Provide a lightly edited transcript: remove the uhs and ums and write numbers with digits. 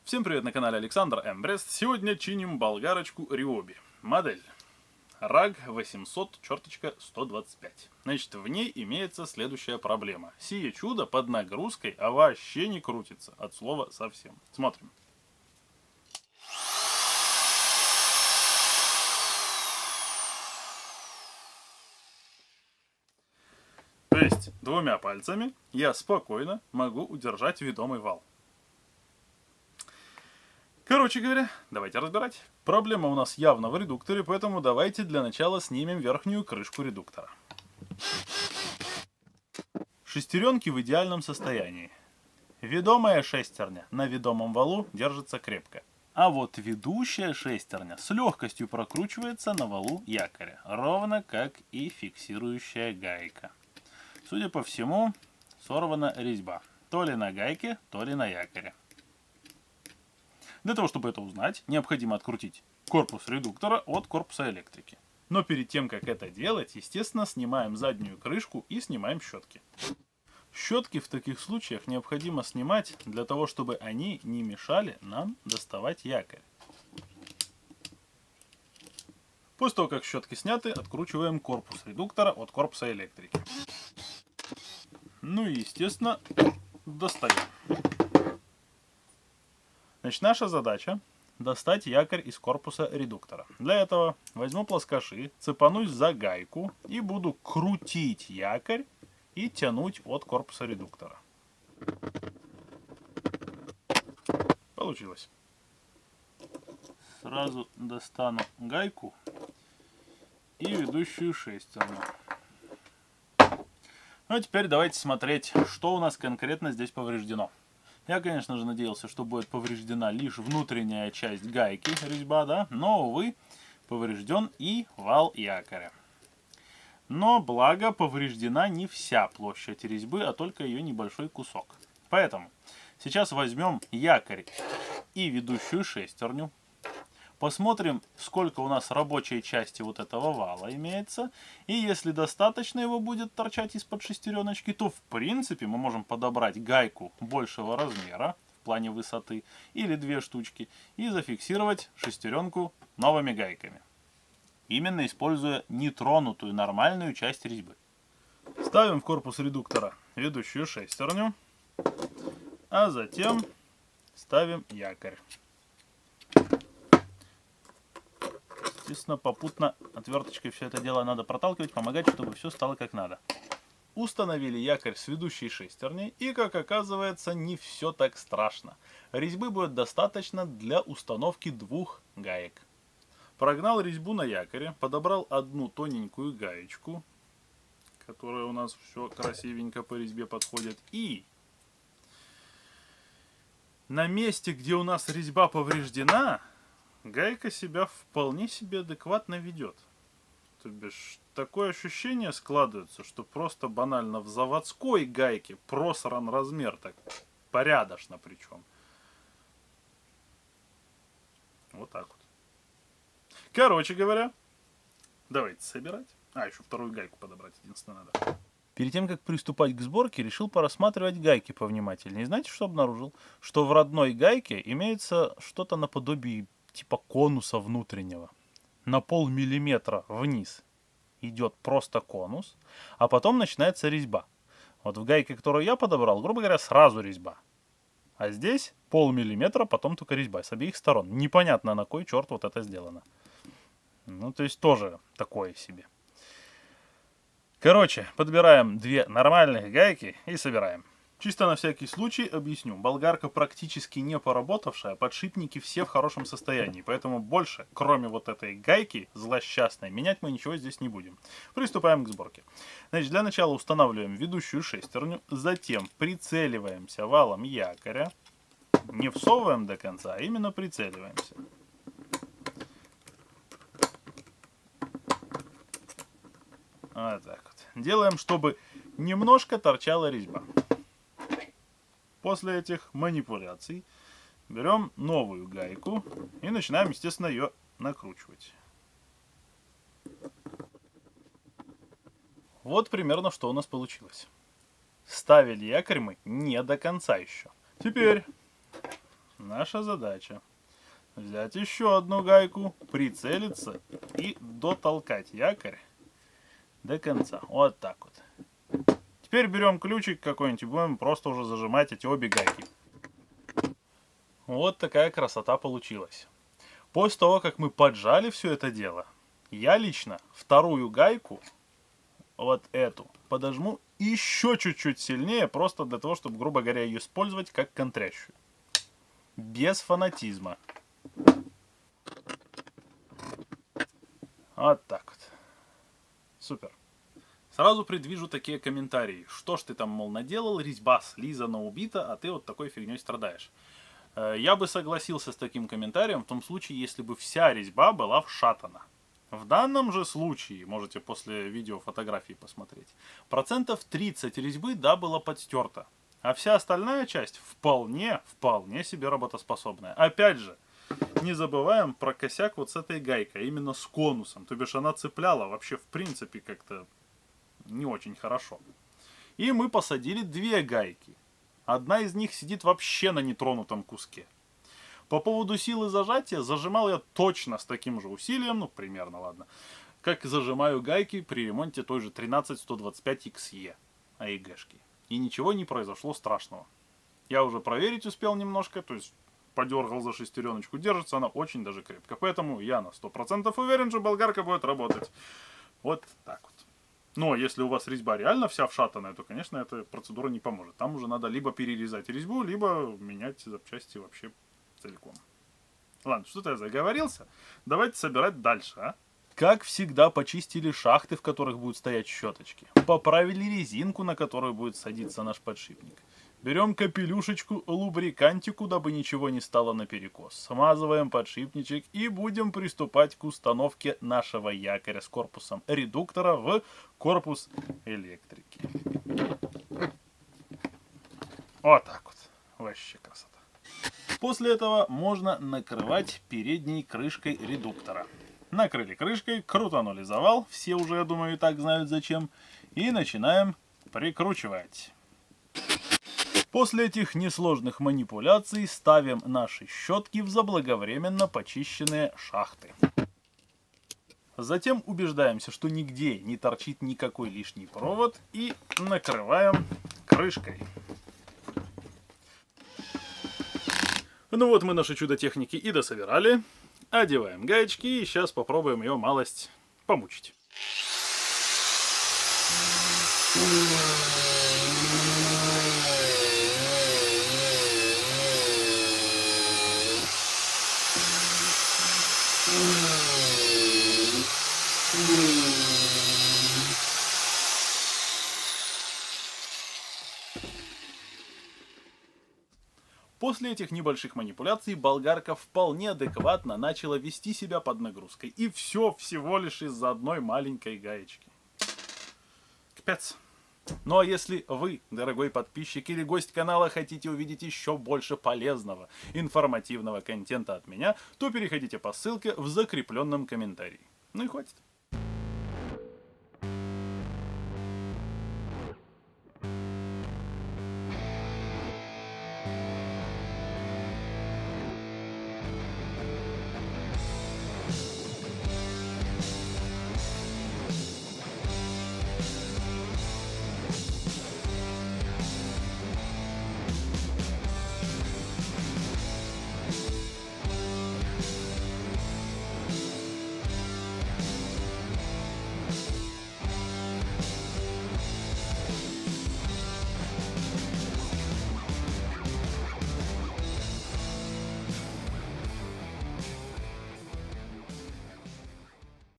Всем привет, на канале Александр Эмбрест. Сегодня чиним болгарочку Риоби. Модель RAG 800-125. Значит, в ней имеется следующая проблема. Сие чудо под нагрузкой вообще не крутится. От слова совсем. Смотрим. То есть, двумя пальцами я спокойно могу удержать ведомый вал. Короче говоря, давайте разбирать. Проблема у нас явно в редукторе, поэтому давайте для начала снимем верхнюю крышку редуктора. Шестеренки в идеальном состоянии. Ведомая шестерня на ведомом валу держится крепко. А вот ведущая шестерня с легкостью прокручивается на валу якоря, ровно как и фиксирующая гайка. Судя по всему, сорвана резьба. То ли на гайке, то ли на якоре. Для того, чтобы это узнать, необходимо открутить корпус редуктора от корпуса электрики. Но перед тем, как это делать, естественно, снимаем заднюю крышку и снимаем щетки. Щетки в таких случаях необходимо снимать для того, чтобы они не мешали нам доставать якорь. После того, как щетки сняты, откручиваем корпус редуктора от корпуса электрики. Ну и, естественно, достаем. Значит, наша задача достать якорь из корпуса редуктора. Для этого возьму плоскоши, цепанусь за гайку и буду крутить якорь и тянуть от корпуса редуктора. Получилось. Сразу достану гайку и ведущую шестерню. Ну а теперь давайте смотреть, что у нас конкретно здесь повреждено. Я, конечно же, надеялся, что будет повреждена лишь внутренняя часть гайки, резьба, да, но, увы, поврежден и вал якоря. Но, благо, повреждена не вся площадь резьбы, а только ее небольшой кусок. Поэтому сейчас возьмем якорь и ведущую шестерню. Посмотрим, сколько у нас рабочей части вот этого вала имеется. И если достаточно его будет торчать из-под шестереночки, то в принципе мы можем подобрать гайку большего размера в плане высоты или две штучки и зафиксировать шестеренку новыми гайками. Именно используя нетронутую нормальную часть резьбы. Ставим в корпус редуктора ведущую шестерню, а затем ставим якорь. Естественно, попутно отверточкой все это дело надо проталкивать, помогать, чтобы все стало как надо. Установили якорь с ведущей шестерней, и, как оказывается, не все так страшно. Резьбы будет достаточно для установки двух гаек. Прогнал резьбу на якоре, подобрал одну тоненькую гаечку, которая у нас все красивенько по резьбе подходит, и на месте, где у нас резьба повреждена, гайка себя вполне себе адекватно ведет. То бишь, такое ощущение складывается, что просто банально в заводской гайке просран размер, так порядочно причем. Вот так вот. Короче говоря, давайте собирать. А, еще вторую гайку подобрать, единственное, надо. Перед тем, как приступать к сборке, решил порассматривать гайки повнимательнее. Знаете, что обнаружил? Что в родной гайке имеется что-то наподобие типа конуса внутреннего. На полмиллиметра вниз идет просто конус, а потом начинается резьба. Вот в гайке, которую я подобрал, грубо говоря, сразу резьба. А здесь полмиллиметра, потом только резьба с обеих сторон. Непонятно, на кой черт вот это сделано. Ну, то есть тоже такое себе. Короче, подбираем две нормальных гайки и собираем. Чисто на всякий случай объясню. Болгарка практически не поработавшая, подшипники все в хорошем состоянии, поэтому больше, кроме вот этой гайки злосчастной, менять мы ничего здесь не будем. Приступаем к сборке. Значит, для начала устанавливаем ведущую шестерню, затем прицеливаемся валом якоря. Не всовываем до конца, а именно прицеливаемся. Вот так вот. Делаем, чтобы немножко торчала резьба. После этих манипуляций берем новую гайку и начинаем, естественно, ее накручивать. Вот примерно что у нас получилось. Ставили якорь мы не до конца еще. Теперь наша задача взять еще одну гайку, прицелиться и дотолкать якорь до конца. Вот так вот. Теперь берем ключик какой-нибудь и будем просто уже зажимать эти обе гайки. Вот такая красота получилась. После того, как мы поджали все это дело, я лично вторую гайку, вот эту, подожму еще чуть-чуть сильнее, просто для того, чтобы, грубо говоря, ее использовать как контрящую. Без фанатизма. Вот так вот. Супер. Сразу предвижу такие комментарии. Что ж ты там, мол, наделал, резьба слизана, убита, а ты вот такой фигней страдаешь. Я бы согласился с таким комментарием в том случае, если бы вся резьба была вшатана. В данном же случае, можете после видео фотографии посмотреть, процентов 30 резьбы, да, было подстерто. А вся остальная часть вполне себе работоспособная. Опять же, не забываем про косяк вот с этой гайкой, именно с конусом. То бишь она цепляла вообще в принципе как-то не очень хорошо. И мы посадили две гайки. Одна из них сидит вообще на нетронутом куске. По поводу силы зажатия, зажимал я точно с таким же усилием, ну примерно, ладно, как зажимаю гайки при ремонте той же 13125 XE АЕГшки. И ничего не произошло страшного. Я уже проверить успел немножко, то есть подергал за шестереночку, держится она очень даже крепко. Поэтому я на 100% уверен, что болгарка будет работать. Вот так вот. Но если у вас резьба реально вся вшатанная, то, конечно, эта процедура не поможет. Там уже надо либо перерезать резьбу, либо менять запчасти вообще целиком. Ладно, что-то я заговорился. Давайте собирать дальше, а? Как всегда, почистили шахты, в которых будут стоять щеточки. Поправили резинку, на которую будет садиться наш подшипник. Берем капелюшечку, лубрикантику, дабы ничего не стало наперекос. Смазываем подшипничек и будем приступать к установке нашего якоря с корпусом редуктора в корпус электрики. Вот так вот. Вообще красота. После этого можно накрывать передней крышкой редуктора. Накрыли крышкой, крутанули завал, все уже, я думаю, и так знают зачем, и начинаем прикручивать. После этих несложных манипуляций ставим наши щетки в заблаговременно почищенные шахты. Затем убеждаемся, что нигде не торчит никакой лишний провод, и накрываем крышкой. Ну вот мы наши чудо-техники и дособирали. Одеваем гаечки и сейчас попробуем ее малость помучить. После этих небольших манипуляций болгарка вполне адекватно начала вести себя под нагрузкой. И все всего лишь из-за одной маленькой гаечки. Капец. Ну а если вы, дорогой подписчик или гость канала, хотите увидеть еще больше полезного, информативного контента от меня, то переходите по ссылке в закрепленном комментарии. Ну и хватит.